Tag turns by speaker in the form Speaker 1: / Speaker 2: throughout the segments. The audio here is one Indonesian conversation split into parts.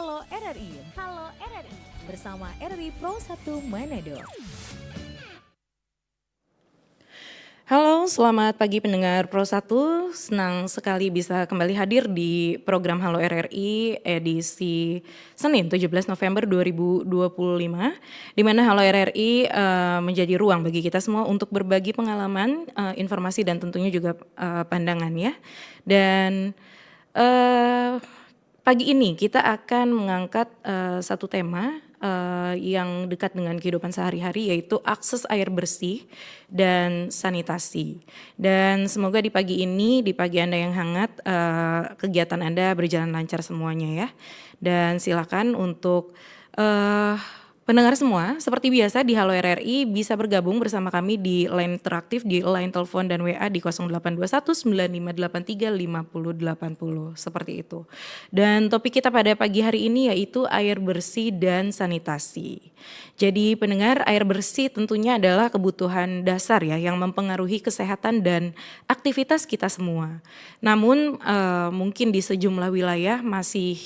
Speaker 1: Halo RRI, Halo RRI bersama RRI Pro 1 Manado.
Speaker 2: Halo, selamat pagi pendengar Pro 1. Senang sekali bisa kembali hadir di program Halo RRI edisi Senin 17 November 2025, di mana Halo RRI menjadi ruang bagi kita semua untuk berbagi pengalaman, informasi dan tentunya juga pandangan ya. Dan pagi ini kita akan mengangkat satu tema yang dekat dengan kehidupan sehari-hari, yaitu akses air bersih dan sanitasi. Dan semoga di pagi ini, di pagi Anda yang hangat, kegiatan Anda berjalan lancar semuanya ya. Dan silakan untuk pendengar semua, seperti biasa di Halo RRI bisa bergabung bersama kami di line interaktif, di line telepon dan WA di 0821 9583 5080, seperti itu. Dan topik kita pada pagi hari ini yaitu air bersih dan sanitasi. Jadi pendengar, air bersih tentunya adalah kebutuhan dasar ya yang mempengaruhi kesehatan dan aktivitas kita semua. Namun mungkin di sejumlah wilayah masih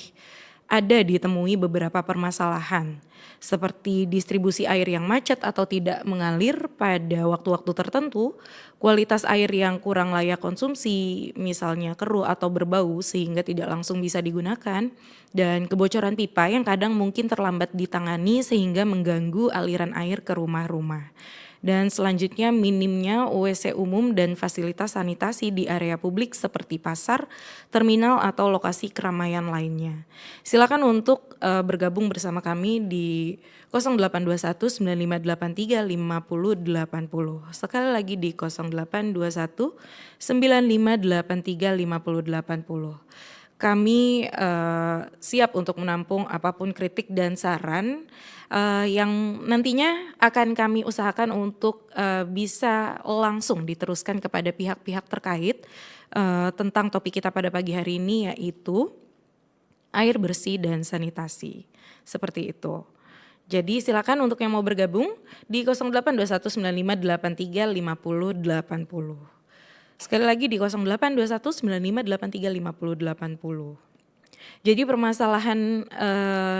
Speaker 2: ada ditemui beberapa permasalahan seperti distribusi air yang macet atau tidak mengalir pada waktu-waktu tertentu, kualitas air yang kurang layak konsumsi, misalnya keruh atau berbau sehingga tidak langsung bisa digunakan, dan kebocoran pipa yang kadang mungkin terlambat ditangani sehingga mengganggu aliran air ke rumah-rumah. Dan selanjutnya minimnya WC umum dan fasilitas sanitasi di area publik seperti pasar, terminal atau lokasi keramaian lainnya. Silakan untuk bergabung bersama kami di 0821 9583 5080. Sekali lagi di 0821 9583 5080. Kami siap untuk menampung apapun kritik dan saran yang nantinya akan kami usahakan untuk bisa langsung diteruskan kepada pihak-pihak terkait tentang topik kita pada pagi hari ini, yaitu air bersih dan sanitasi. Seperti itu. Jadi silakan untuk yang mau bergabung di 0821 9583 5080. Sekali lagi di 0821 9583 5080. Jadi permasalahan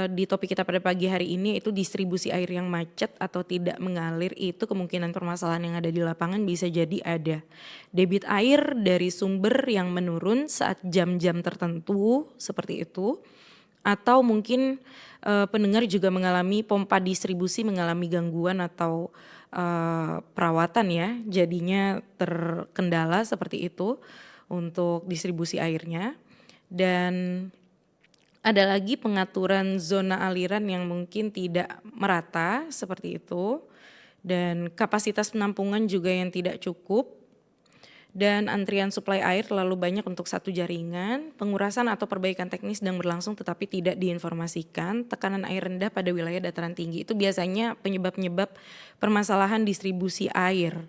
Speaker 2: di topik kita pada pagi hari ini itu distribusi air yang macet atau tidak mengalir, itu kemungkinan permasalahan yang ada di lapangan bisa jadi ada debit air dari sumber yang menurun saat jam-jam tertentu seperti itu, atau mungkin pendengar juga mengalami pompa distribusi mengalami gangguan atau perawatan ya, jadinya terkendala seperti itu untuk distribusi airnya. Dan ada lagi pengaturan zona aliran yang mungkin tidak merata seperti itu, dan kapasitas penampungan juga yang tidak cukup, dan antrian suplai air terlalu banyak untuk satu jaringan, pengurasan atau perbaikan teknis sedang berlangsung tetapi tidak diinformasikan, tekanan air rendah pada wilayah dataran tinggi. Itu biasanya penyebab-penyebab permasalahan distribusi air.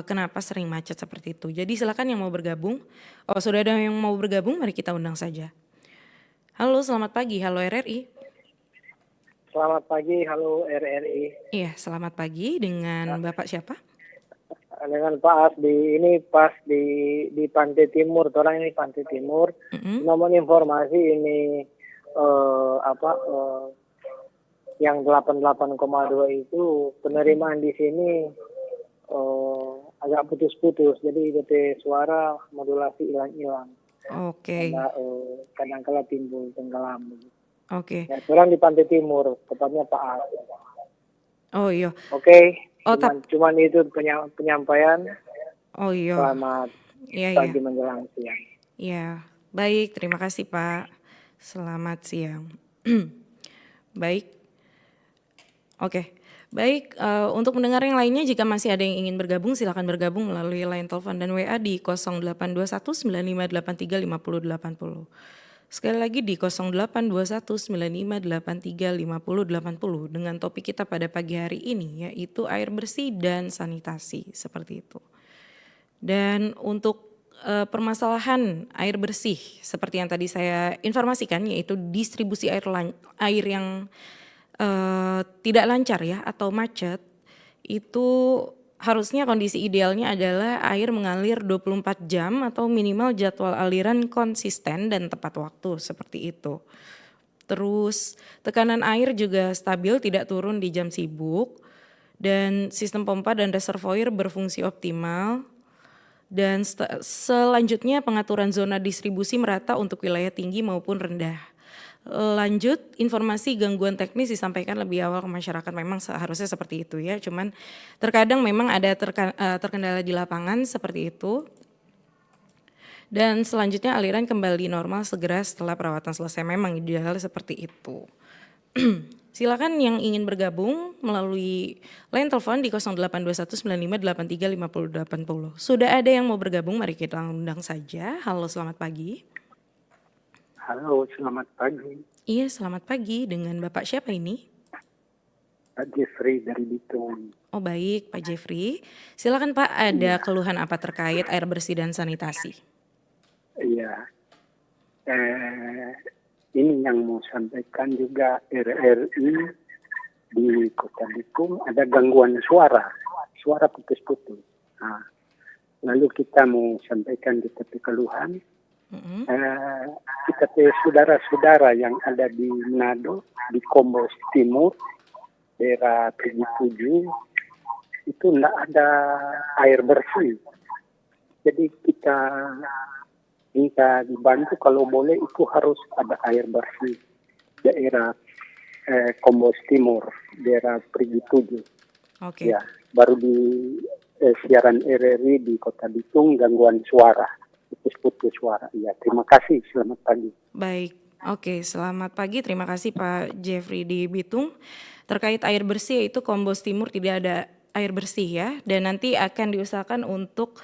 Speaker 2: Kenapa sering macet seperti itu. Jadi silakan yang mau bergabung. Oh, sudah ada yang mau bergabung, mari kita undang saja. Halo, selamat pagi. Halo RRI.
Speaker 3: Selamat pagi, halo RRI.
Speaker 2: Iya, selamat pagi. Dengan Bapak siapa?
Speaker 3: Dengan Pak Asdi. Ini pas di Pantai Timur. Orang ini Pantai Timur. Namun informasi ini yang 88,2 itu penerimaan di sini agak putus-putus. Jadi DT suara modulasi hilang-hilang.
Speaker 2: Oke.
Speaker 3: Kadang-kala timbul tenggelam.
Speaker 2: Oke.
Speaker 3: Ya, orang di Pantai Timur, tepatnya Pak As.
Speaker 2: Oh iya.
Speaker 3: Oke.
Speaker 2: Oh,
Speaker 3: cuman itu penyampaian.
Speaker 2: Oh iya.
Speaker 3: Selamat pagi menjelang siang.
Speaker 2: Iya, baik. Terima kasih Pak. Selamat siang. Baik. Oke. Baik, untuk mendengar yang lainnya jika masih ada yang ingin bergabung silakan bergabung melalui line telepon dan WA di 0821 9583 5080. Sekali lagi di 0821 9583 5080 dengan topik kita pada pagi hari ini yaitu air bersih dan sanitasi, seperti itu. Dan untuk permasalahan air bersih seperti yang tadi saya informasikan, yaitu distribusi air yang tidak lancar ya atau macet, itu harusnya kondisi idealnya adalah air mengalir 24 jam atau minimal jadwal aliran konsisten dan tepat waktu, seperti itu. Terus tekanan air juga stabil, tidak turun di jam sibuk. Dan sistem pompa dan reservoir berfungsi optimal. Dan selanjutnya pengaturan zona distribusi merata untuk wilayah tinggi maupun rendah. Lanjut, informasi gangguan teknis disampaikan lebih awal ke masyarakat, memang seharusnya seperti itu ya. Cuman terkadang memang ada terkendala di lapangan seperti itu. Dan selanjutnya aliran kembali normal segera setelah perawatan selesai, memang ideal seperti itu. Silakan yang ingin bergabung melalui line telepon di 082195835080. Sudah ada yang mau bergabung, mari kita undang saja. Halo, selamat pagi.
Speaker 4: Halo, selamat pagi.
Speaker 2: Iya, selamat pagi. Dengan Bapak siapa ini?
Speaker 4: Pak Jeffrey dari Bitung.
Speaker 2: Oh baik, Pak Jeffrey. Silakan Pak, ada keluhan apa terkait air bersih dan sanitasi?
Speaker 4: Iya. Ini yang mau sampaikan juga, RRI di Kota Bitung ada gangguan suara putus-putus. Nah, lalu kita mau sampaikan kita keluhan. Kita saudara-saudara yang ada di Manado, di Kombos Timur, daerah 77, itu tidak ada air bersih. Jadi kita minta dibantu kalau boleh itu harus ada air bersih. Daerah Kombos Timur, daerah 77.
Speaker 2: Oke.
Speaker 4: Ya, baru di siaran RRI di Kota Bitung gangguan suara. Putus-putus suara. Ya, terima kasih. Selamat pagi.
Speaker 2: Baik, oke. Selamat pagi. Terima kasih Pak Jeffrey di Bitung. Terkait air bersih itu Kombos Timur tidak ada air bersih ya, dan nanti akan diusahakan untuk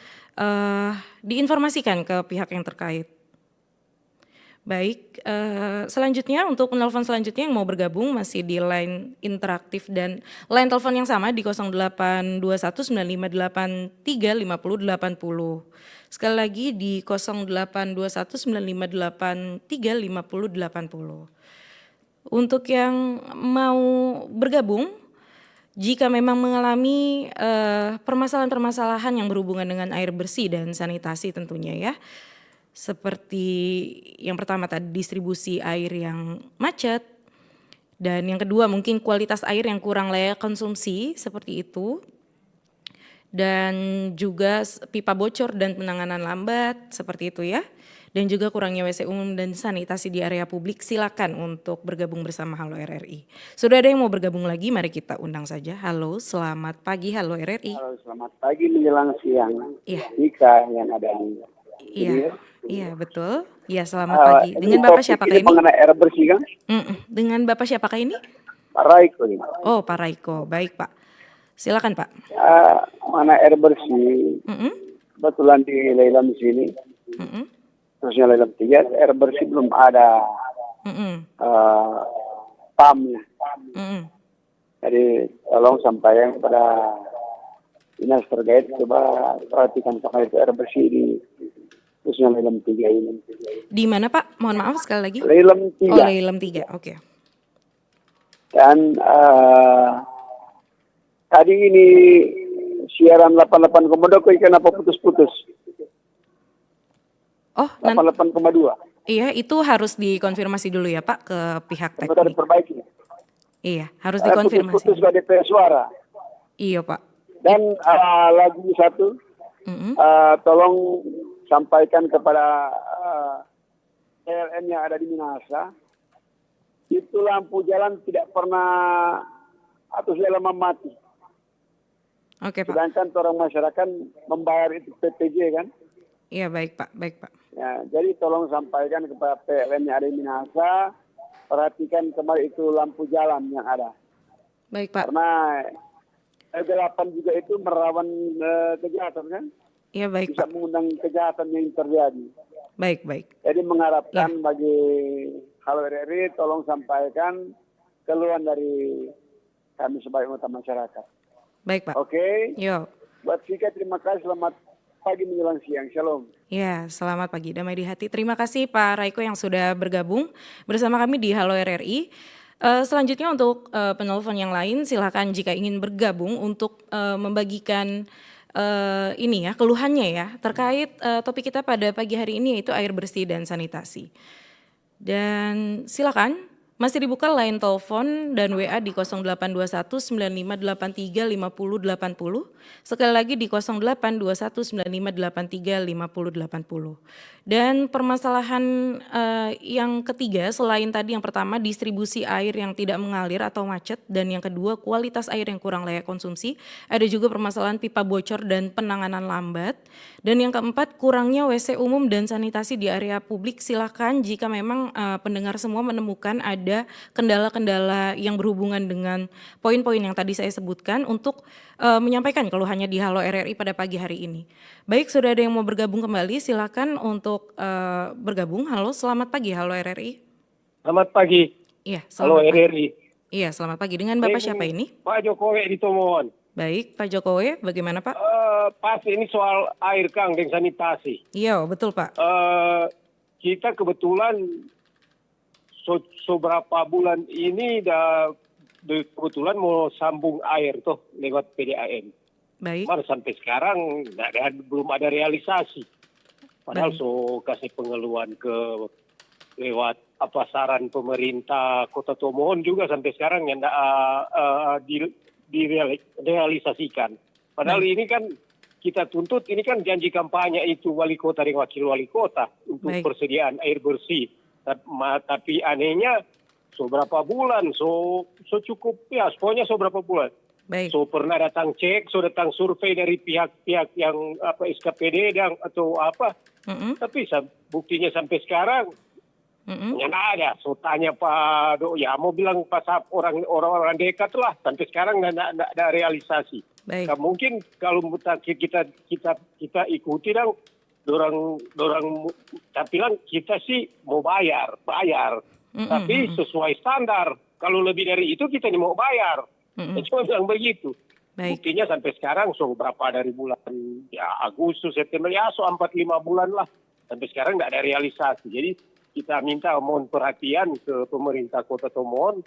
Speaker 2: diinformasikan ke pihak yang terkait. Baik, selanjutnya untuk penelpon selanjutnya yang mau bergabung masih di line interaktif dan line telepon yang sama di 082195835080. Sekali lagi di 082195835080. Untuk yang mau bergabung, jika memang mengalami permasalahan-permasalahan yang berhubungan dengan air bersih dan sanitasi tentunya ya, seperti yang pertama tadi distribusi air yang macet, dan yang kedua mungkin kualitas air yang kurang layak konsumsi seperti itu, dan juga pipa bocor dan penanganan lambat seperti itu ya, dan juga kurangnya WC umum dan sanitasi di area publik, silakan untuk bergabung bersama Halo RRI. Sudah ada yang mau bergabung lagi, mari kita undang saja. Halo, selamat pagi Halo RRI.
Speaker 4: Halo, selamat pagi menjelang siang.
Speaker 2: Iya.
Speaker 4: Ika yang ada di
Speaker 2: Iya, iya betul. Iya, selamat pagi. Dengan Bapak siapakah ini?
Speaker 4: Mengenai air bersih kan?
Speaker 2: Dengan Bapak siapakah ini?
Speaker 4: Pak Raiko ini.
Speaker 2: Oh, Pak Raiko. Baik, Pak. Silakan, Pak.
Speaker 4: Mana air bersih? Kebetulan di Leilam sini. Terusnya Leilam 3, air bersih belum ada PAM-nya. Jadi tolong sampaikan kepada dinas terkait, coba perhatikan pakai air bersih di khususnya Leilam 3 ini.
Speaker 2: Di mana Pak? Mohon maaf sekali lagi.
Speaker 4: Leilam 3.
Speaker 2: Oh, Leilam 3, oke.
Speaker 4: Dan tadi ini siaran 88,2 kenapa putus-putus?
Speaker 2: Oh,
Speaker 4: 88,2.
Speaker 2: Iya, itu harus dikonfirmasi dulu ya Pak ke pihak teknik.
Speaker 4: Harus diperbaiki.
Speaker 2: Iya, harus dikonfirmasi.
Speaker 4: Putus-putus gak DP suara.
Speaker 2: Iya Pak.
Speaker 4: Dan lagi satu, tolong sampaikan kepada PLN yang ada di Minahasa, itu lampu jalan tidak pernah atau selama mati.
Speaker 2: Oke Pak.
Speaker 4: Sedangkan orang masyarakat membayar itu PPJ kan?
Speaker 2: Iya baik Pak, baik Pak.
Speaker 4: Ya, jadi tolong sampaikan kepada PLN yang ada di Minahasa, perhatikan kembali itu lampu jalan yang ada.
Speaker 2: Baik Pak.
Speaker 4: Karena L8 juga itu merawan kejahatan kan?
Speaker 2: Iya baik
Speaker 4: bisa
Speaker 2: Pak.
Speaker 4: mengundang kejahatan yang terjadi.
Speaker 2: Baik, baik.
Speaker 4: Jadi mengharapkan bagi Halo RRI tolong sampaikan keluhan dari kami sebagai anggota masyarakat.
Speaker 2: Baik Pak.
Speaker 4: Oke.
Speaker 2: Yo.
Speaker 4: Buat Sika terima kasih, selamat pagi menjelang siang. Shalom.
Speaker 2: Ya, selamat pagi, damai di hati. Terima kasih Pak Raiko yang sudah bergabung bersama kami di Halo RRI. Selanjutnya untuk penelpon yang lain, silakan jika ingin bergabung untuk membagikan ini ya keluhannya ya terkait topik kita pada pagi hari ini yaitu air bersih dan sanitasi. Dan silakan Masih dibuka line telepon dan WA di 0821 9583 5080. Sekali lagi di 0821 9583 5080. Dan permasalahan yang ketiga selain tadi yang pertama distribusi air yang tidak mengalir atau macet, dan yang kedua kualitas air yang kurang layak konsumsi, ada juga permasalahan pipa bocor dan penanganan lambat. Dan yang keempat kurangnya WC umum dan sanitasi di area publik. Silakan jika memang pendengar semua menemukan ada kendala-kendala yang berhubungan dengan poin-poin yang tadi saya sebutkan untuk menyampaikan keluhannya di Halo RRI pada pagi hari ini. Baik, sudah ada yang mau bergabung kembali, silakan untuk bergabung. Halo, selamat pagi Halo RRI.
Speaker 5: Selamat pagi.
Speaker 2: Iya,
Speaker 5: Halo
Speaker 2: selamat pagi.
Speaker 5: RRI.
Speaker 2: Iya, selamat pagi. Dengan Bapak siapa ini?
Speaker 5: Pak Jokowi di Tomohon.
Speaker 2: Baik, Pak Jokowi, bagaimana Pak?
Speaker 5: Pas ini soal air Kang dan sanitasi.
Speaker 2: Iya, betul Pak.
Speaker 5: Kita kebetulan beberapa bulan ini kebetulan mau sambung air tuh lewat PDAM.
Speaker 2: Baik.
Speaker 5: Mar sampai sekarang belum ada realisasi. Padahal kasih pengeluhan lewat saran pemerintah Kota Tomohon juga sampai sekarang yang direalisasikan. Padahal ini kan kita tuntut, ini kan janji kampanye itu wali kota dan wakil wali kota untuk persediaan air bersih. Tapi anehnya berapa bulan, cukup ya, pokoknya berapa bulan.
Speaker 2: Baik.
Speaker 5: Pernah datang cek, datang survei dari pihak-pihak yang SKPD atau apa. Tapi buktinya sampai sekarang nggak ada. Tanya Pak Do, ya mau bilang pas orang-orang dekat lah, sampai sekarang nggak ada realisasi.
Speaker 2: Baik.
Speaker 5: Nah, mungkin kalau kita ikuti dong, dorang tapi kita sih mau bayar, tapi sesuai standar. Kalau lebih dari itu kita mau bayar. Cuma bilang begitu.
Speaker 2: Baik.
Speaker 5: Buktinya sampai sekarang berapa dari bulan ya Agustus, September ya 4-5 bulan lah. Sampai sekarang nggak ada realisasi. Jadi kita minta mohon perhatian ke pemerintah Kota Tomohon,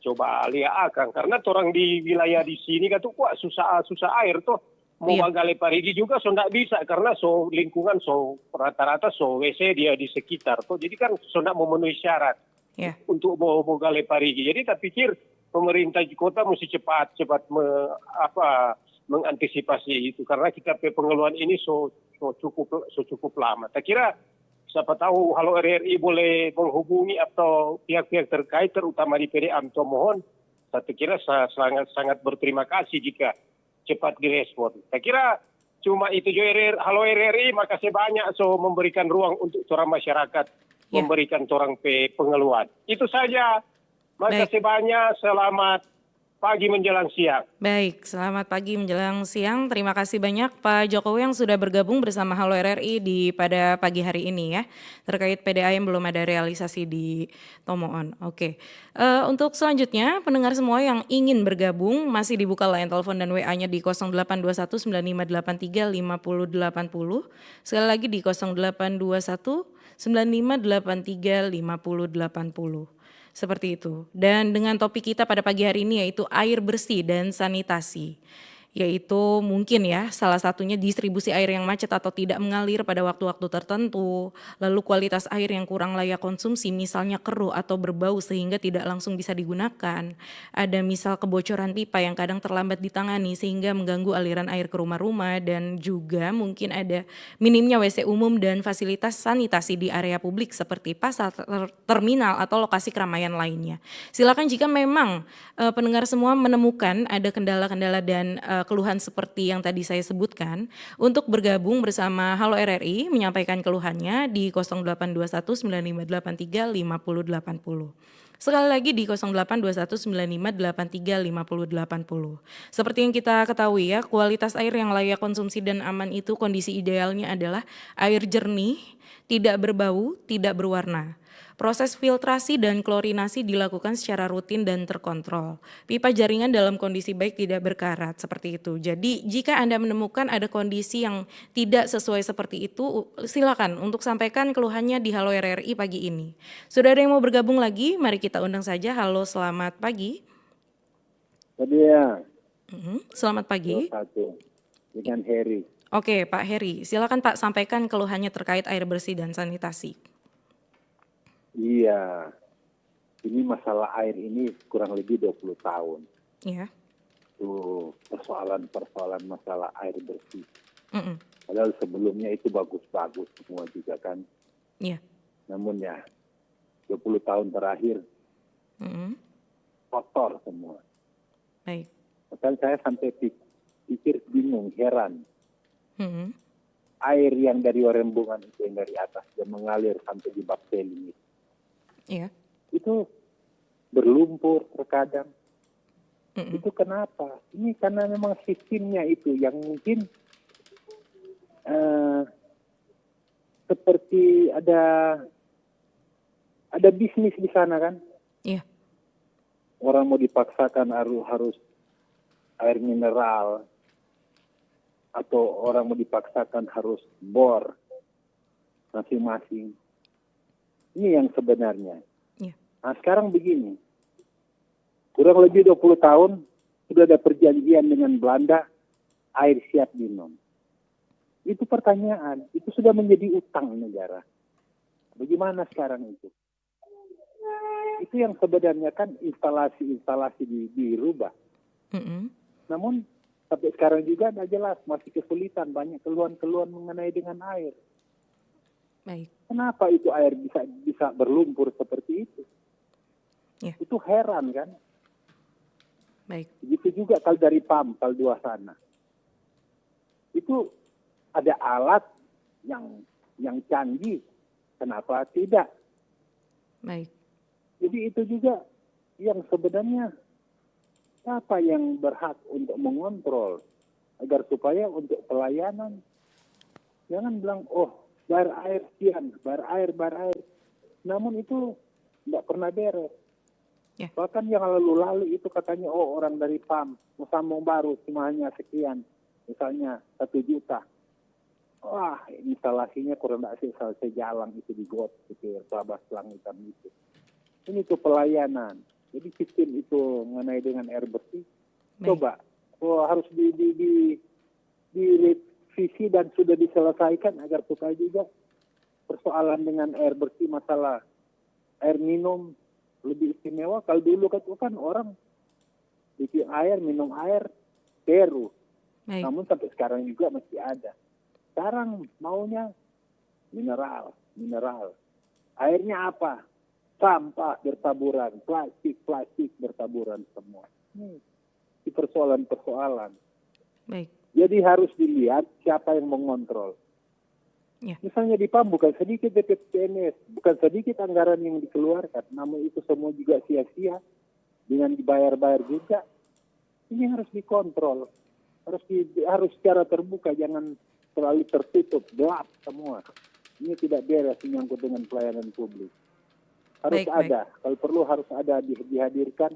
Speaker 5: coba lihat Kang, karena orang di wilayah di sini kan tuh susah air tuh. Mau Gale Parigi juga nggak bisa karena lingkungan rata-rata WC dia di sekitar tuh. Jadi kan nggak memenuhi syarat untuk mau Gale Parigi. Jadi tak pikir pemerintah di kota mesti cepat mengantisipasi itu karena kita pengeluaran ini cukup lama. Tak kira siapa tahu Halo RRI boleh menghubungi atau pihak-pihak terkait terutama di PDAM Tomohon. Saya kira sangat berterima kasih jika cepat direspon. Saya kira cuma itu Halo RRI, makasih banyak memberikan ruang untuk orang masyarakat, memberikan orang pengeluhan. Itu saja. Makasih banyak, selamat pagi menjelang siang.
Speaker 2: Baik, selamat pagi menjelang siang. Terima kasih banyak Pak Jokowi yang sudah bergabung bersama Halo RRI pada pagi hari ini ya. Terkait PDA yang belum ada realisasi di Tomohon. Oke. Untuk selanjutnya pendengar semua yang ingin bergabung masih dibuka line telepon dan WA-nya di 0821 9583 5080. Sekali lagi di 0821 9583 5080. Seperti itu. Dan dengan topik kita pada pagi hari ini yaitu air bersih dan sanitasi. Yaitu mungkin ya salah satunya distribusi air yang macet atau tidak mengalir pada waktu-waktu tertentu. Lalu kualitas air yang kurang layak konsumsi misalnya keruh atau berbau sehingga tidak langsung bisa digunakan. Ada misal kebocoran pipa yang kadang terlambat ditangani sehingga mengganggu aliran air ke rumah-rumah. Dan juga mungkin ada minimnya WC umum dan fasilitas sanitasi di area publik seperti pasar, terminal atau lokasi keramaian lainnya. Silakan jika memang pendengar semua menemukan ada kendala-kendala dan keluhan seperti yang tadi saya sebutkan untuk bergabung bersama Halo RRI menyampaikan keluhannya di 0821 9583 5080. Sekali lagi di 0821 9583 5080. Seperti yang kita ketahui ya, kualitas air yang layak konsumsi dan aman itu kondisi idealnya adalah air jernih, tidak berbau, tidak berwarna. Proses filtrasi dan klorinasi dilakukan secara rutin dan terkontrol. Pipa jaringan dalam kondisi baik, tidak berkarat, seperti itu. Jadi jika Anda menemukan ada kondisi yang tidak sesuai seperti itu, silakan untuk sampaikan keluhannya di Halo RRI pagi ini. Sudah ada yang mau bergabung lagi? Mari kita undang saja. Halo, selamat pagi.
Speaker 4: Ya.
Speaker 2: Selamat pagi.
Speaker 4: Dengan Heri.
Speaker 2: Oke, Pak Heri. Silakan Pak sampaikan keluhannya terkait air bersih dan sanitasi.
Speaker 4: Iya, ini masalah air ini kurang lebih 20 tahun.
Speaker 2: Iya.
Speaker 4: Itu persoalan masalah air bersih.
Speaker 2: Mm-mm.
Speaker 4: Padahal sebelumnya itu bagus-bagus semua juga kan.
Speaker 2: Iya.
Speaker 4: Namun ya 20 tahun terakhir
Speaker 2: Mm-mm.
Speaker 4: kotor semua.
Speaker 2: Baik.
Speaker 4: Bahkan saya sampai pikir bingung, heran.
Speaker 2: Mm-mm.
Speaker 4: Air yang dari rembungan itu yang dari atas dan mengalir sampai di bak tailing itu.
Speaker 2: Iya.
Speaker 4: Itu berlumpur terkadang.
Speaker 2: Mm-mm.
Speaker 4: Itu kenapa? Ini karena memang sistemnya itu yang mungkin seperti ada bisnis di sana kan?
Speaker 2: Iya.
Speaker 4: Orang mau dipaksakan harus air mineral, atau orang mau dipaksakan harus bor masing-masing. Ini yang sebenarnya.
Speaker 2: Iya.
Speaker 4: Nah sekarang begini, kurang lebih 20 tahun sudah ada perjanjian dengan Belanda, air siap minum. Itu pertanyaan, itu sudah menjadi utang negara. Bagaimana sekarang itu? Itu yang sebenarnya kan instalasi dirubah.
Speaker 2: Mm-mm.
Speaker 4: Namun sampai sekarang juga tidak jelas, masih kesulitan, banyak keluhan-keluhan mengenai dengan air.
Speaker 2: Baik.
Speaker 4: Kenapa itu air bisa berlumpur seperti itu?
Speaker 2: Ya.
Speaker 4: Itu heran kan?
Speaker 2: Baik.
Speaker 4: Begitu juga kalau dari PAM, kalau dua sana. Itu ada alat yang canggih. Kenapa tidak?
Speaker 2: Baik.
Speaker 4: Jadi itu juga yang sebenarnya siapa yang berhak untuk mengontrol agar supaya untuk pelayanan jangan bilang bayar air sekian, bayar air. Namun itu tidak pernah beres.
Speaker 2: Ya.
Speaker 4: Bahkan yang lalu-lalu itu katanya orang dari PAM mau sambung baru cuma hanya sekian, misalnya 1 juta. Wah, instalasinya kurang tidak selesai jalan itu di got gitu, Pelabas Selang Hitam itu. Ini tuh pelayanan. Jadi sistem itu mengenai dengan air bersih, coba harus direvisi dan sudah diselesaikan agar supaya juga persoalan dengan air bersih, masalah air minum lebih istimewa. Kalau dulu kan orang bikin air, minum air, Peru. Namun sampai sekarang juga masih ada. Sekarang maunya mineral. Airnya apa? Sampah bertaburan, plastik bertaburan semua. Ini persoalan-persoalan.
Speaker 2: Baik.
Speaker 4: Jadi harus dilihat siapa yang mengontrol.
Speaker 2: Ya.
Speaker 4: Misalnya di PAM bukan sedikit BPPNS, bukan sedikit anggaran yang dikeluarkan, namun itu semua juga sia-sia dengan dibayar-bayar juga. Ini harus dikontrol, harus secara terbuka, jangan terlalu tertutup, gelap semua. Ini tidak beres menyangkut dengan pelayanan publik. Harus ada, kalau perlu harus ada dihadirkan,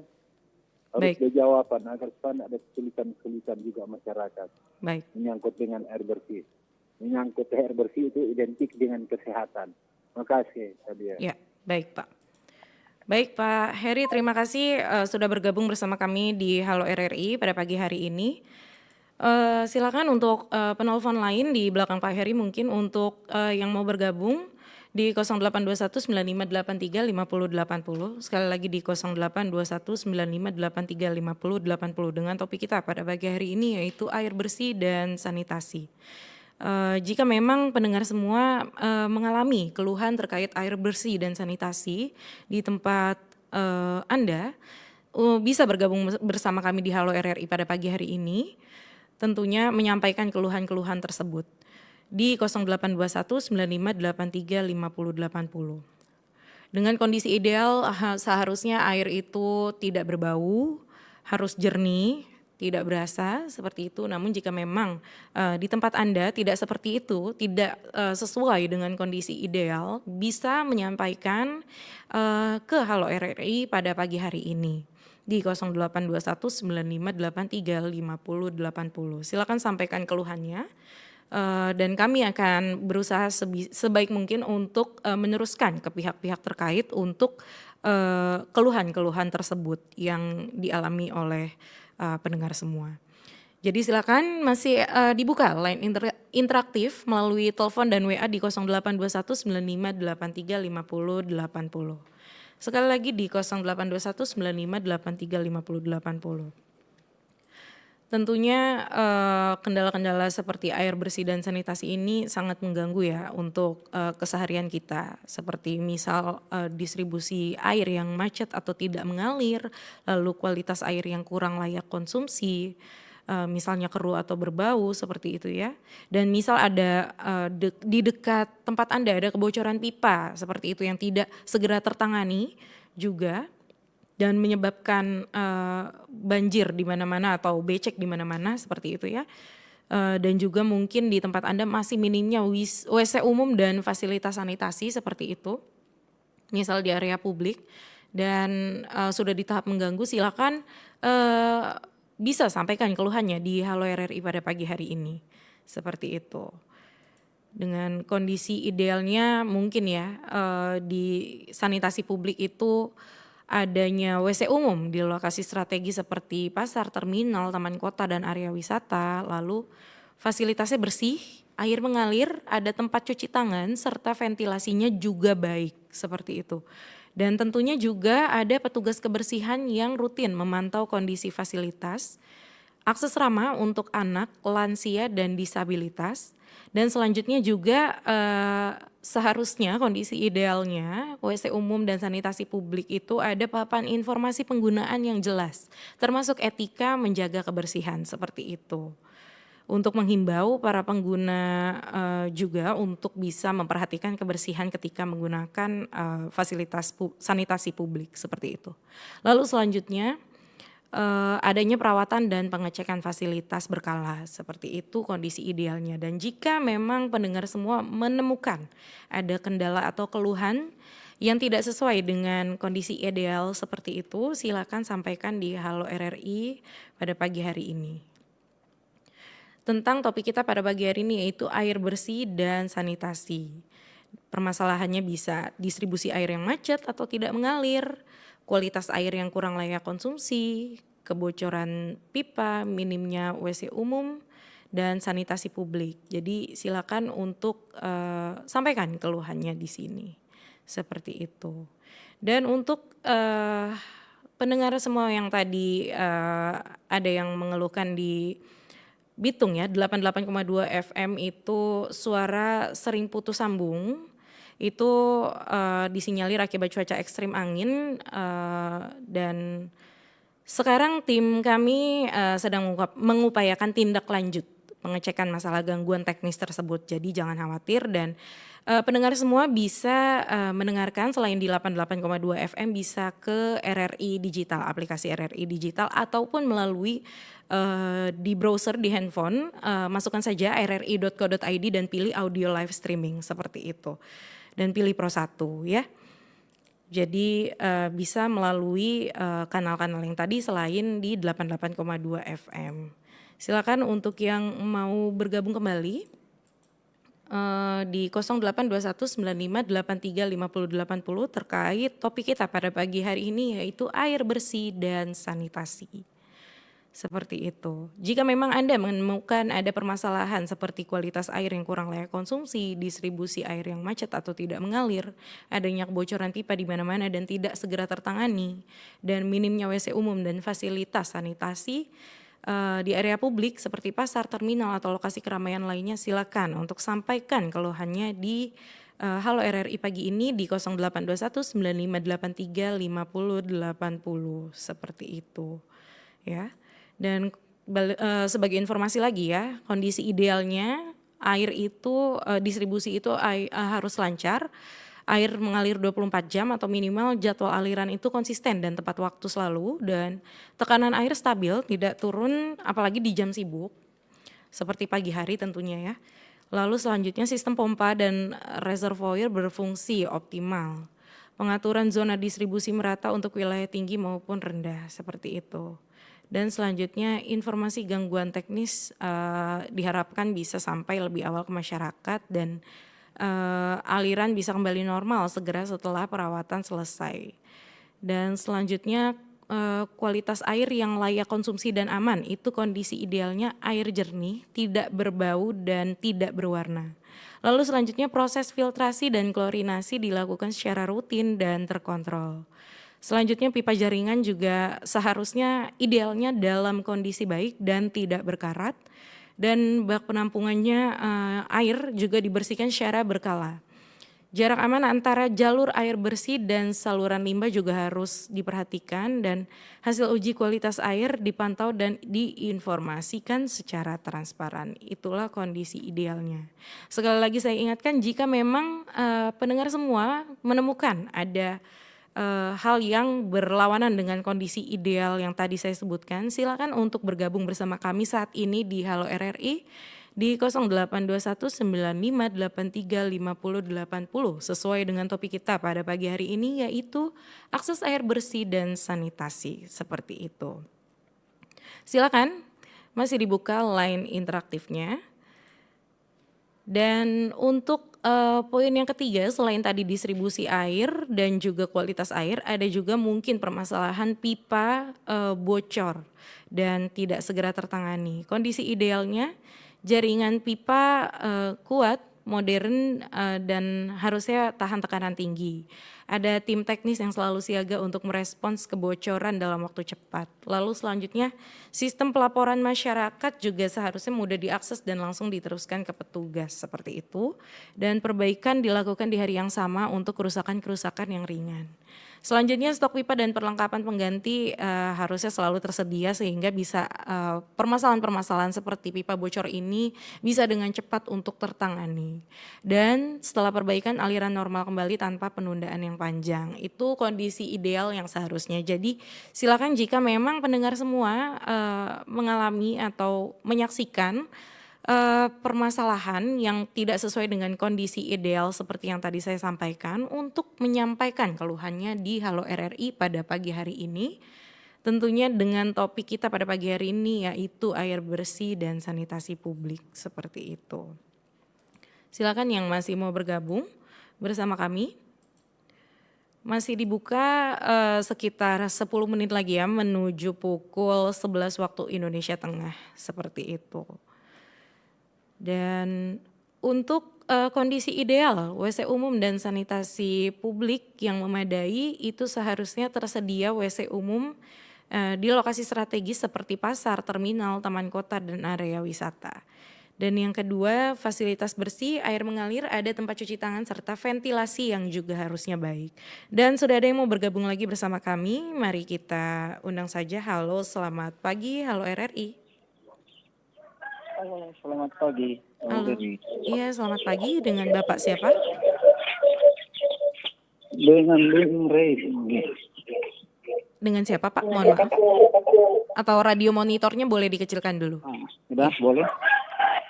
Speaker 4: harus ada jawaban agar supaya ada kesulitan-kesulitan juga masyarakat.
Speaker 2: Baik.
Speaker 4: Menyangkut dengan air bersih. Menyangkut air bersih itu identik dengan kesehatan. Terima kasih, Sadia.
Speaker 2: Ya, baik Pak. Baik Pak Heri, terima kasih sudah bergabung bersama kami di Halo RRI pada pagi hari ini. Silakan untuk penelpon lain di belakang Pak Heri mungkin untuk yang mau bergabung di 082195835080. Sekali lagi di 082195835080 dengan topik kita pada pagi hari ini yaitu air bersih dan sanitasi. Jika memang pendengar semua mengalami keluhan terkait air bersih dan sanitasi di tempat Anda, bisa bergabung bersama kami di Halo RRI pada pagi hari ini, tentunya menyampaikan keluhan-keluhan tersebut di 082195835080. Dengan kondisi ideal seharusnya air itu tidak berbau, harus jernih, tidak berasa seperti itu. Namun jika memang di tempat Anda tidak seperti itu, tidak sesuai dengan kondisi ideal, bisa menyampaikan ke Halo RRI pada pagi hari ini di 082195835080. Silakan sampaikan keluhannya. Dan kami akan berusaha sebaik mungkin untuk meneruskan ke pihak-pihak terkait untuk keluhan-keluhan tersebut yang dialami oleh pendengar semua. Jadi silakan masih dibuka line interaktif melalui telepon dan WA di 082195835080. Sekali lagi di 0821 95 83 50 80. Tentunya kendala-kendala seperti air bersih dan sanitasi ini sangat mengganggu ya untuk keseharian kita. Seperti misal distribusi air yang macet atau tidak mengalir, lalu kualitas air yang kurang layak konsumsi, misalnya keruh atau berbau seperti itu ya. Dan misal ada di dekat tempat Anda ada kebocoran pipa seperti itu yang tidak segera tertangani juga. Dan menyebabkan banjir di mana-mana atau becek di mana-mana seperti itu ya. Dan juga mungkin di tempat Anda masih minimnya WC umum dan fasilitas sanitasi seperti itu. Misal di area publik dan sudah di tahap mengganggu, silakan bisa sampaikan keluhannya di Halo RRI pada pagi hari ini. Seperti itu. Dengan kondisi idealnya mungkin ya di sanitasi publik itu adanya WC umum di lokasi strategi seperti pasar, terminal, taman kota, dan area wisata. Lalu fasilitasnya bersih, air mengalir, ada tempat cuci tangan, serta ventilasinya juga baik seperti itu. Dan tentunya juga ada petugas kebersihan yang rutin memantau kondisi fasilitas, akses ramah untuk anak, lansia, dan disabilitas. Dan selanjutnya juga seharusnya kondisi idealnya WC umum dan sanitasi publik itu ada papan informasi penggunaan yang jelas, termasuk etika menjaga kebersihan seperti itu. Untuk menghimbau para pengguna juga untuk bisa memperhatikan kebersihan ketika menggunakan fasilitas sanitasi publik seperti itu. Lalu selanjutnya adanya perawatan dan pengecekan fasilitas berkala seperti itu kondisi idealnya. Dan jika memang pendengar semua menemukan ada kendala atau keluhan yang tidak sesuai dengan kondisi ideal seperti itu, silakan sampaikan di Halo RRI pada pagi hari ini. Tentang topik kita pada pagi hari ini yaitu air bersih dan sanitasi. Permasalahannya bisa distribusi air yang macet atau tidak mengalir, kualitas air yang kurang layak konsumsi, kebocoran pipa, minimnya WC umum, dan sanitasi publik. Jadi silakan untuk sampaikan keluhannya di sini, seperti itu. Dan untuk pendengar semua yang tadi ada yang mengeluhkan di Bitung ya, 88,2 FM itu suara sering putus sambung. Itu disinyalir akibat cuaca ekstrim angin dan sekarang tim kami sedang mengupayakan tindak lanjut pengecekan masalah gangguan teknis tersebut. Jadi jangan khawatir dan pendengar semua bisa mendengarkan selain di 88,2 FM bisa ke RRI Digital, aplikasi RRI Digital ataupun melalui di browser di handphone, masukkan saja rri.co.id dan pilih audio live streaming seperti itu. Dan pilih Pro 1 ya. Jadi bisa melalui kanal-kanal yang tadi selain di 88,2 FM. Silakan untuk yang mau bergabung kembali di 082195835080 terkait topik kita pada pagi hari ini yaitu air bersih dan sanitasi. Seperti itu. Jika memang Anda menemukan ada permasalahan seperti kualitas air yang kurang layak konsumsi, distribusi air yang macet atau tidak mengalir, adanya kebocoran pipa di mana-mana dan tidak segera tertangani, dan minimnya WC umum dan fasilitas sanitasi di area publik seperti pasar, terminal atau lokasi keramaian lainnya, silakan untuk sampaikan keluhannya di Halo RRI pagi ini di 0821 9583 5080 seperti itu ya. Dan sebagai informasi lagi ya, kondisi idealnya air itu distribusi itu harus lancar, air mengalir 24 jam atau minimal jadwal aliran itu konsisten dan tepat waktu selalu, dan tekanan air stabil tidak turun apalagi di jam sibuk seperti pagi hari tentunya ya. Lalu selanjutnya sistem pompa dan reservoir berfungsi optimal. Pengaturan zona distribusi merata untuk wilayah tinggi maupun rendah seperti itu. Dan selanjutnya informasi gangguan teknis diharapkan bisa sampai lebih awal ke masyarakat dan aliran bisa kembali normal segera setelah perawatan selesai. Dan selanjutnya kualitas air yang layak konsumsi dan aman, itu kondisi idealnya air jernih, tidak berbau dan tidak berwarna. Lalu selanjutnya proses filtrasi dan klorinasi dilakukan secara rutin dan terkontrol. Selanjutnya pipa jaringan juga seharusnya idealnya dalam kondisi baik dan tidak berkarat, dan bak penampungannya air juga dibersihkan secara berkala. Jarak aman antara jalur air bersih dan saluran limbah juga harus diperhatikan, dan hasil uji kualitas air dipantau dan diinformasikan secara transparan. Itulah kondisi idealnya. Sekali lagi saya ingatkan, jika memang pendengar semua menemukan ada hal yang berlawanan dengan kondisi ideal yang tadi saya sebutkan, silakan untuk bergabung bersama kami saat ini di Halo RRI di 082195835080 sesuai dengan topik kita pada pagi hari ini, yaitu akses air bersih dan sanitasi, seperti itu. Silakan, masih dibuka line interaktifnya. Dan untuk poin yang ketiga, selain tadi distribusi air dan juga kualitas air, ada juga mungkin permasalahan pipa bocor dan tidak segera tertangani. Kondisi idealnya jaringan pipa kuat, modern, dan harusnya tahan tekanan tinggi. Ada tim teknis yang selalu siaga untuk merespons kebocoran dalam waktu cepat. Lalu selanjutnya, sistem pelaporan masyarakat juga seharusnya mudah diakses dan langsung diteruskan ke petugas, seperti itu. Dan perbaikan dilakukan di hari yang sama untuk kerusakan-kerusakan yang ringan. Selanjutnya, stok pipa dan perlengkapan pengganti harusnya selalu tersedia sehingga bisa permasalahan-permasalahan seperti pipa bocor ini bisa dengan cepat untuk tertangani. Dan setelah perbaikan, aliran normal kembali tanpa penundaan yang panjang. Itu kondisi ideal yang seharusnya. Jadi silakan jika memang pendengar semua mengalami atau menyaksikan permasalahan yang tidak sesuai dengan kondisi ideal seperti yang tadi saya sampaikan, untuk menyampaikan keluhannya di Halo RRI pada pagi hari ini. Tentunya dengan topik kita pada pagi hari ini yaitu air bersih dan sanitasi publik, seperti itu. Silakan yang masih mau bergabung bersama kami. Masih dibuka sekitar 10 menit lagi ya menuju pukul 11 waktu Indonesia Tengah, seperti itu. Dan untuk kondisi ideal WC umum dan sanitasi publik yang memadai itu seharusnya tersedia WC umum di lokasi strategis seperti pasar, terminal, taman kota, dan area wisata. Dan yang kedua, fasilitas bersih, air mengalir, ada tempat cuci tangan, serta ventilasi yang juga harusnya baik. Dan sudah ada yang mau bergabung lagi bersama kami, mari kita undang saja. Halo, selamat pagi, Halo RRI.
Speaker 4: Halo, selamat pagi.
Speaker 2: Halo. Iya, selamat pagi. Dengan Bapak siapa?
Speaker 4: Dengan Bung Rey.
Speaker 2: Dengan siapa Pak? Mohon maaf. Atau radio monitornya boleh dikecilkan dulu?
Speaker 4: Sudah, boleh?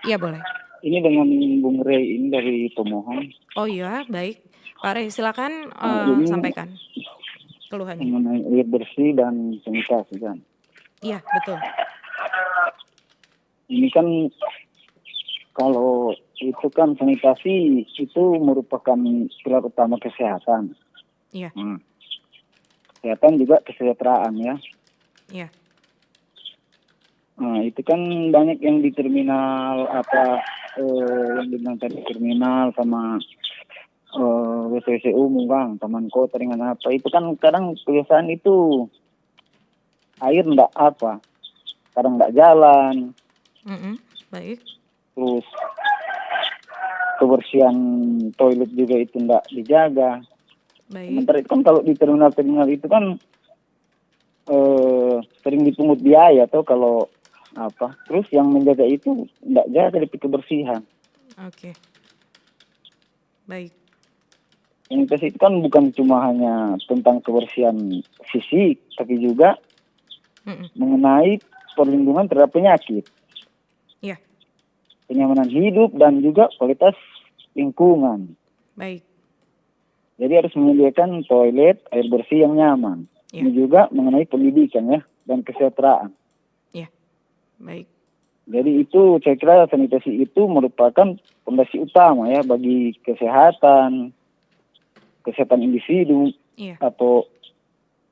Speaker 2: Iya, boleh.
Speaker 4: Ini dengan Bung Rey, ini dari pemohon.
Speaker 2: Oh iya, baik. Pak Rey, silakan sampaikan keluhannya.
Speaker 4: Mengenai air bersih dan sanitasi kan?
Speaker 2: Iya, betul.
Speaker 4: Ini kan kalau itu kan sanitasi itu merupakan pilar utama kesehatan.
Speaker 2: Iya.
Speaker 4: Kesehatan juga kesejahteraan ya.
Speaker 2: Iya.
Speaker 4: Nah itu kan banyak yang di terminal yang bilang tadi terminal sama WC umum kan, taman kota dengan apa itu kan kadang kebiasaan itu air enggak kadang enggak jalan.
Speaker 2: Baik.
Speaker 4: Terus kebersihan toilet juga itu enggak dijaga.
Speaker 2: Baik.
Speaker 4: Sementara itu kan kalau di terminal-terminal itu kan sering dipungut biaya atau kalau terus yang menjaga itu enggak jaga dari kebersihan.
Speaker 2: Oke. Baik.
Speaker 4: Sanitasi itu kan bukan cuma hanya tentang kebersihan fisik, tapi juga mengenai perlindungan terhadap penyakit.
Speaker 2: Iya.
Speaker 4: Kenyamanan hidup dan juga kualitas lingkungan.
Speaker 2: Baik.
Speaker 4: Jadi harus menyediakan toilet, air bersih yang nyaman.
Speaker 2: Ya.
Speaker 4: Ini juga mengenai pendidikan ya dan kesejahteraan.
Speaker 2: Ya, baik.
Speaker 4: Jadi itu saya kira sanitasi itu merupakan fondasi utama ya bagi kesehatan individu
Speaker 2: Iya.
Speaker 4: atau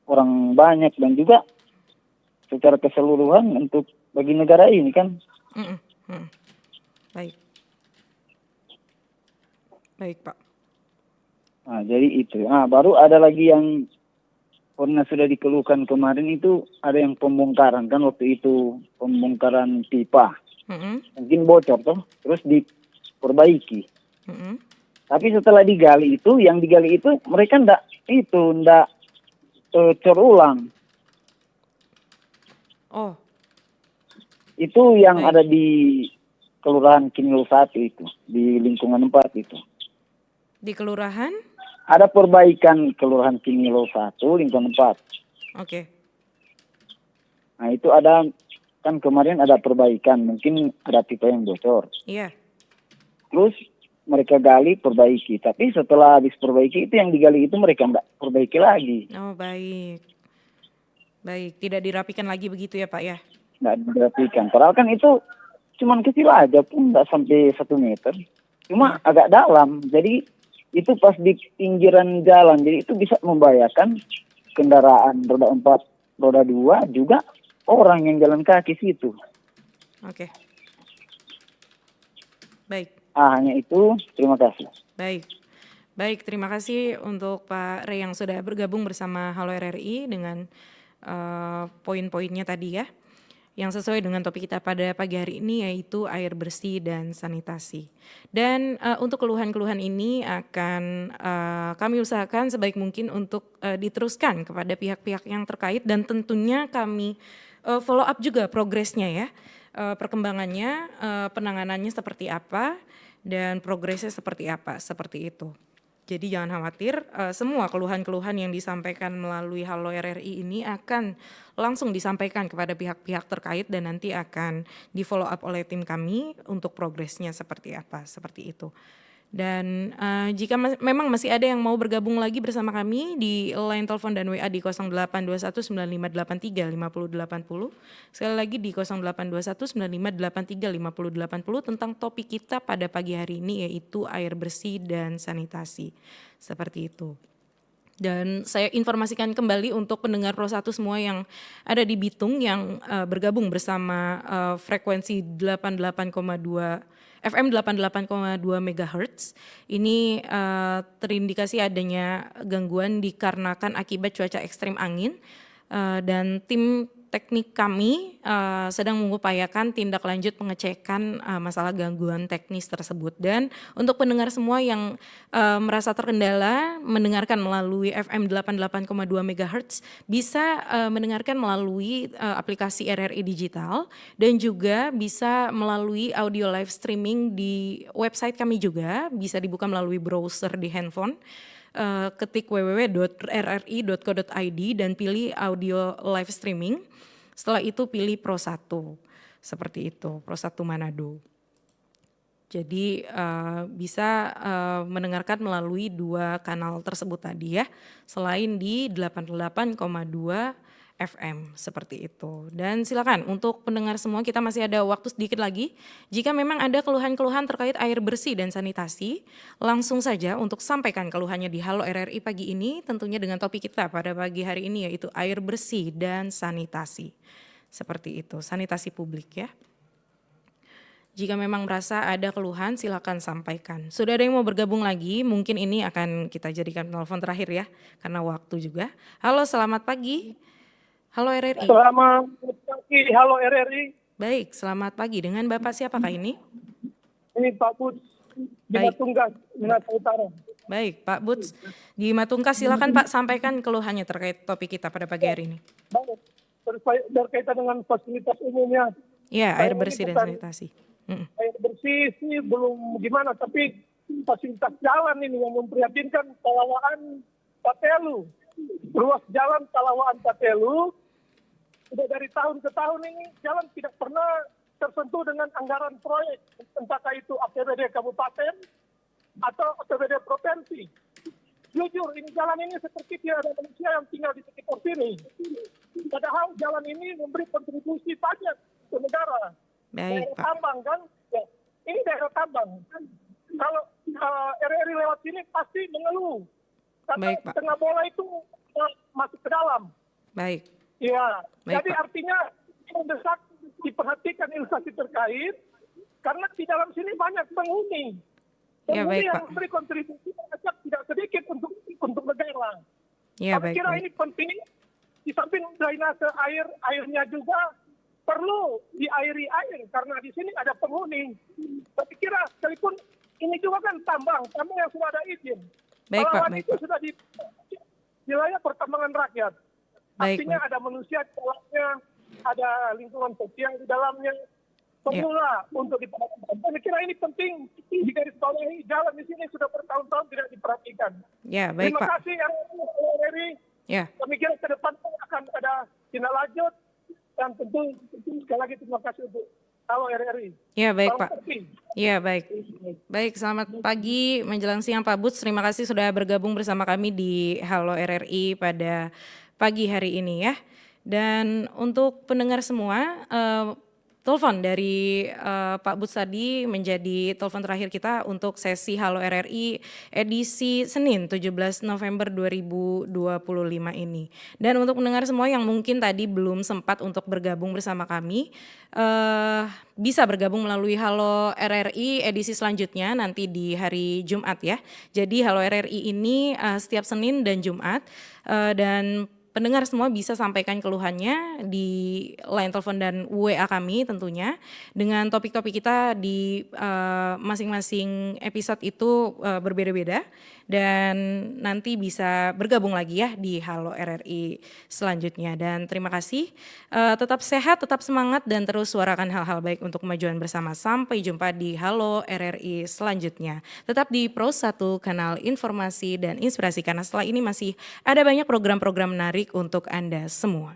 Speaker 6: orang banyak dan juga secara keseluruhan untuk bagi negara ini kan.
Speaker 2: Baik. Baik, Pak.
Speaker 6: Nah, jadi itu. Nah, baru ada lagi yang pernah sudah dikeluhkan kemarin itu, ada yang pembongkaran kan waktu itu, pembongkaran pipa. Mungkin bocor toh, terus diperbaiki. Tapi setelah digali itu, yang digali itu mereka ndak cor ulang.
Speaker 2: Oh.
Speaker 6: Itu yang ada di Kelurahan Kinil 1 itu, di lingkungan 4 itu.
Speaker 2: Di kelurahan?
Speaker 6: Ada perbaikan Kelurahan Kinil 1, lingkungan 4.
Speaker 2: Oke.
Speaker 6: Nah, itu ada, kan kemarin ada perbaikan, mungkin ada pipa yang bocor.
Speaker 2: Iya.
Speaker 6: Terus mereka gali, perbaiki. Tapi setelah habis perbaiki, itu yang digali itu mereka tidak perbaiki lagi.
Speaker 2: Oh, baik. Baik, tidak dirapikan lagi begitu ya Pak ya?
Speaker 6: Tidak dirapikan. Padahal kan itu cuman kecil aja pun, tidak sampai 1 meter. Cuma agak dalam. Jadi itu pas di pinggiran jalan. Jadi itu bisa membahayakan kendaraan roda 4, roda 2, juga orang yang jalan kaki situ.
Speaker 2: Oke. Baik.
Speaker 6: Hanya itu. Terima kasih.
Speaker 2: Baik. Baik, terima kasih untuk Pak Rey yang sudah bergabung bersama Halo RRI dengan poin-poinnya tadi ya, yang sesuai dengan topik kita pada pagi hari ini, yaitu air bersih dan sanitasi. Dan untuk keluhan-keluhan ini akan kami usahakan sebaik mungkin untuk diteruskan kepada pihak-pihak yang terkait, dan tentunya kami follow up juga progresnya ya, perkembangannya, penanganannya seperti apa, dan progresnya seperti apa, seperti itu. Jadi jangan khawatir, semua keluhan-keluhan yang disampaikan melalui Halo RRI ini akan langsung disampaikan kepada pihak-pihak terkait dan nanti akan di follow up oleh tim kami untuk progresnya seperti apa, seperti itu. Dan jika memang masih ada yang mau bergabung lagi bersama kami di line telepon dan WA di 082195835080. Sekali lagi di 082195835080 tentang topik kita pada pagi hari ini, yaitu air bersih dan sanitasi. Seperti itu. Dan saya informasikan kembali untuk pendengar Pro 1 semua yang ada di Bitung yang bergabung bersama frekuensi 88,2 FM 88,2 MHz. Ini terindikasi adanya gangguan dikarenakan akibat cuaca ekstrim angin, dan tim teknik kami sedang mengupayakan tindak lanjut pengecekan masalah gangguan teknis tersebut. Dan untuk pendengar semua yang merasa terkendala mendengarkan melalui FM 88,2 MHz, bisa mendengarkan melalui aplikasi RRI Digital, dan juga bisa melalui audio live streaming di website kami juga, bisa dibuka melalui browser di handphone. Ketik www.rri.co.id dan pilih audio live streaming. Setelah itu pilih Pro 1, seperti itu, Pro 1 Manado. Jadi bisa mendengarkan melalui 2 kanal tersebut tadi ya, selain di 88,2 FM, seperti itu. Dan silakan untuk pendengar semua, kita masih ada waktu sedikit lagi. Jika memang ada keluhan-keluhan terkait air bersih dan sanitasi, langsung saja untuk sampaikan keluhannya di Halo RRI pagi ini, tentunya dengan topik kita pada pagi hari ini, yaitu air bersih dan sanitasi. Seperti itu, sanitasi publik ya. Jika memang merasa ada keluhan, silakan sampaikan. Sudah ada yang mau bergabung lagi, mungkin ini akan kita jadikan telepon terakhir ya, karena waktu juga. Halo, selamat pagi. Halo RRI.
Speaker 5: Selamat pagi, Halo RRI.
Speaker 2: Baik, selamat pagi. Dengan Bapak siapakah ini?
Speaker 5: Ini Pak Buts di Matunggas, Minahasa Utara.
Speaker 2: Baik, Pak Buts di Matungkas, silakan Pak sampaikan keluhannya terkait topik kita pada pagi hari ini.
Speaker 5: Baik, berkaitan dengan fasilitas umumnya.
Speaker 2: Ya, air bersih dan sanitasi.
Speaker 5: Air bersih sih belum gimana, tapi fasilitas jalan ini yang memprihatinkan. Talawaan Patelu, ruas jalan Talawaan Patelu, sudah dari tahun ke tahun ini jalan tidak pernah tersentuh dengan anggaran proyek, entahkah itu APBD kabupaten atau APBD provinsi. Jujur, ini jalan ini seperti tidak ada manusia yang tinggal di sekitar sini. Padahal jalan ini memberi kontribusi pajak ke negara.
Speaker 2: Baik,
Speaker 5: daerah
Speaker 2: Pak.
Speaker 5: tambang kan, ya, ini daerah tambang. Kalau RRI lewat sini pasti mengeluh. Karena
Speaker 2: Baik, Pak.
Speaker 5: tengah bola itu
Speaker 7: masuk ke dalam.
Speaker 2: Baik.
Speaker 7: Iya,
Speaker 2: Baik,
Speaker 7: jadi
Speaker 2: Pak.
Speaker 7: artinya mendesak diperhatikan instansi terkait karena di dalam sini banyak penghuni.
Speaker 2: Ya,
Speaker 7: Penghuni
Speaker 2: baik,
Speaker 7: yang
Speaker 2: Pak.
Speaker 7: memberi kontribusi pajak tidak sedikit untuk negara.
Speaker 2: Ya,
Speaker 7: Kami
Speaker 2: baik,
Speaker 7: kira
Speaker 2: baik.
Speaker 7: ini penting. Di samping drainase airnya juga perlu diairi air karena di sini ada penghuni. Saya kira sekalipun ini juga kan tambang yang sudah ada izin.
Speaker 2: Baik, Pak,
Speaker 7: Palawan
Speaker 2: baik,
Speaker 7: itu
Speaker 2: Pak.
Speaker 7: sudah di wilayah pertambangan rakyat.
Speaker 2: Baik,
Speaker 7: Artinya
Speaker 2: baik.
Speaker 7: ada manusia di dalamnya, ada lingkungan sosial di dalamnya. Semula untuk diperhatikan. Saya kira ini penting digarisbawahi. Jalan di sini sudah bertahun-tahun tidak diperhatikan.
Speaker 2: Ya, baik,
Speaker 7: Terima
Speaker 2: Pak.
Speaker 7: kasih RRI.
Speaker 2: Ya.
Speaker 7: Kami kira ke depan akan ada tindak lanjut dan tentu sekali lagi terima kasih untuk Halo RRI.
Speaker 2: Ya, baik,
Speaker 7: Salam
Speaker 2: Pak.
Speaker 7: sepi.
Speaker 2: Ya, baik. Baik, selamat pagi menjelang siang Pak Butz. Terima kasih sudah bergabung bersama kami di Halo RRI pada pagi hari ini ya. Dan untuk pendengar semua, telepon dari Pak Butz tadi menjadi telepon terakhir kita untuk sesi Halo RRI edisi Senin 17 November 2025 ini. Dan untuk pendengar semua yang mungkin tadi belum sempat untuk bergabung bersama kami, bisa bergabung melalui Halo RRI edisi selanjutnya nanti di hari Jumat ya. Jadi Halo RRI ini setiap Senin dan Jumat, dan pendengar semua bisa sampaikan keluhannya di line telepon dan WA kami tentunya, dengan topik-topik kita di masing-masing episode itu berbeda-beda, dan nanti bisa bergabung lagi ya di Halo RRI selanjutnya. Dan terima kasih, tetap sehat, tetap semangat, dan terus suarakan hal-hal baik untuk kemajuan bersama. Sampai jumpa di Halo RRI selanjutnya. Tetap di Pro 1, kanal informasi dan inspirasi, karena setelah ini masih ada banyak program-program menarik untuk Anda semua.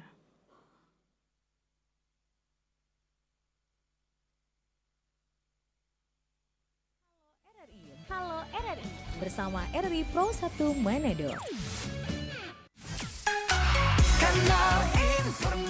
Speaker 1: Halo RRI bersama RRI Pro 1 Manado.
Speaker 8: Kanal informasi.